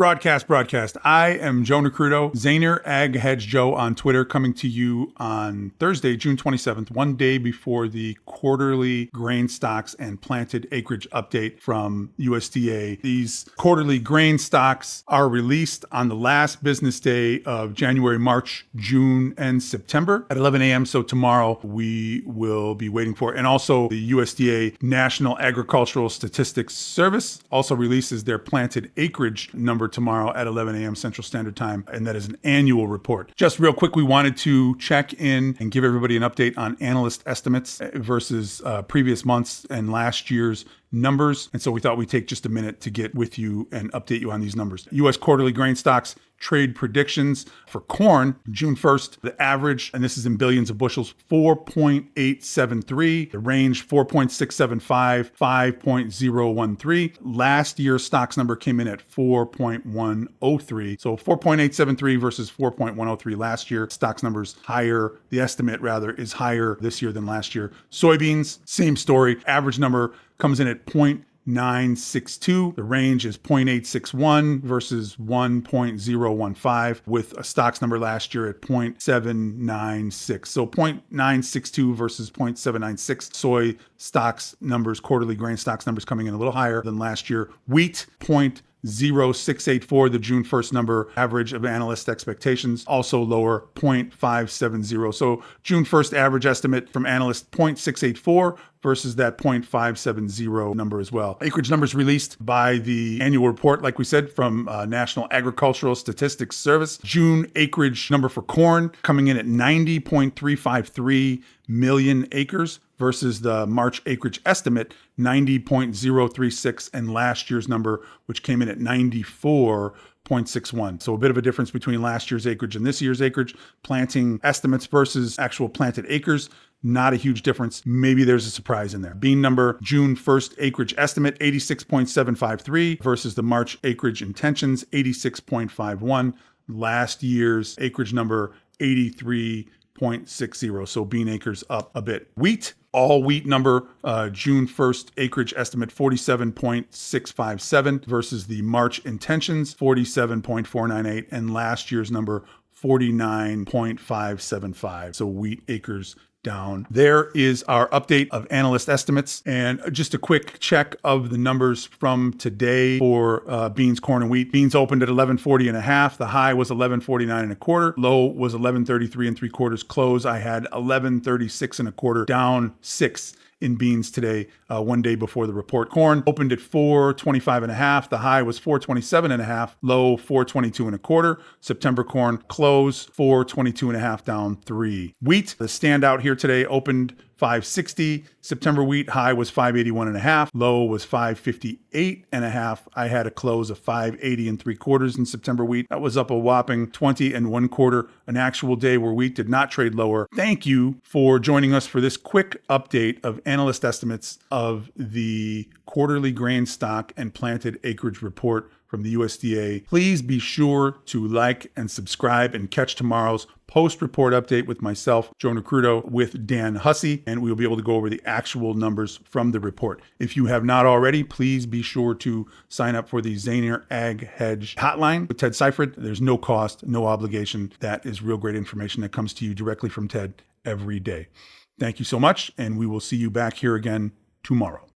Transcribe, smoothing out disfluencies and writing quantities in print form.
Broadcast. I am Joe Nikruto, Zaner Ag Hedge Joe on Twitter, coming to you on Thursday, June 27th, one day before the quarterly grain stocks and planted acreage update from USDA. These quarterly grain stocks are released on the last business day of January, March, June, and September at 11 a.m. So tomorrow we will be waiting for it. And also the USDA National Agricultural Statistics Service also releases their planted acreage number tomorrow at 11 a.m. Central Standard Time, and that is an annual report. Just real quick, we wanted to check in and give everybody an update on analyst estimates versus previous months and last year's numbers. And so we thought we'd take just a minute to get with you and update you on these numbers. U.S. quarterly grain stocks trade predictions for corn, June 1st, the average, and this is in billions of bushels, 4.873. The range, 4.675, 5.013. Last year's stocks number came in at 4.103. So 4.873 versus 4.103 last year. Stocks numbers higher. The estimate, rather, is higher this year than last year. Soybeans, same story. Average number comes in at 0.962. The range is 0.861 versus 1.015, with a stocks number last year at 0.796. So 0.962 versus 0.796. Soy stocks numbers, quarterly grain stocks numbers coming in a little higher than last year. Wheat, 0.0684, the June 1st number, average of analyst expectations, also lower, 0.570. So June 1st average estimate from analyst, 0.684 versus that 0.570 number as well. Acreage numbers released by the annual report, like we said, from National Agricultural Statistics Service. June acreage number for corn coming in at 90.353 million acres versus the March acreage estimate, 90.036, and last year's number, which came in at 94.61. So a bit of a difference between last year's acreage and this year's acreage. Planting estimates versus actual planted acres, not a huge difference. Maybe there's a surprise in there. Bean number, June 1st acreage estimate, 86.753 versus the March acreage intentions, 86.51. Last year's acreage number, 83.60. So bean acres up a bit. Wheat, all wheat number, June 1st acreage estimate, 47.657 versus the March intentions, 47.498, and last year's number, 49.575. So wheat acres down. There is our update of analyst estimates, and just a quick check of the numbers from today for beans, corn, and wheat. Beans opened at 11.40 and a half. The high was 11.49 and a quarter. Low was 11.33 and 3/4. Close, I had 11.36 and a quarter, down 6 in beans today, one day before the report. Corn opened at 4.25 and a half. The high was 4.27 and a half. Low 4.22 and a quarter. September corn close 4.22 and a half, down 3. Wheat, the standout here today, opened 5.60. September wheat high was 5.81 and a half. Low was 5.58 and a half. I had a close of 5.80 and 3/4 in September wheat. That was up a whopping 20 and 1/4, an actual day where wheat did not trade lower. Thank you for joining us for this quick update of analyst estimates of the quarterly grain stock and planted acreage report from the USDA. Please be sure to like and subscribe and catch tomorrow's post-report update with myself, Joe Nikruto, with Dan Hussey, and we'll be able to go over the actual numbers from the report. If you have not already, please be sure to sign up for the Zaner Ag Hedge hotline with Ted Seifried. There's no cost, no obligation. That is real great information that comes to you directly from Ted every day. Thank you so much, and we will see you back here again tomorrow.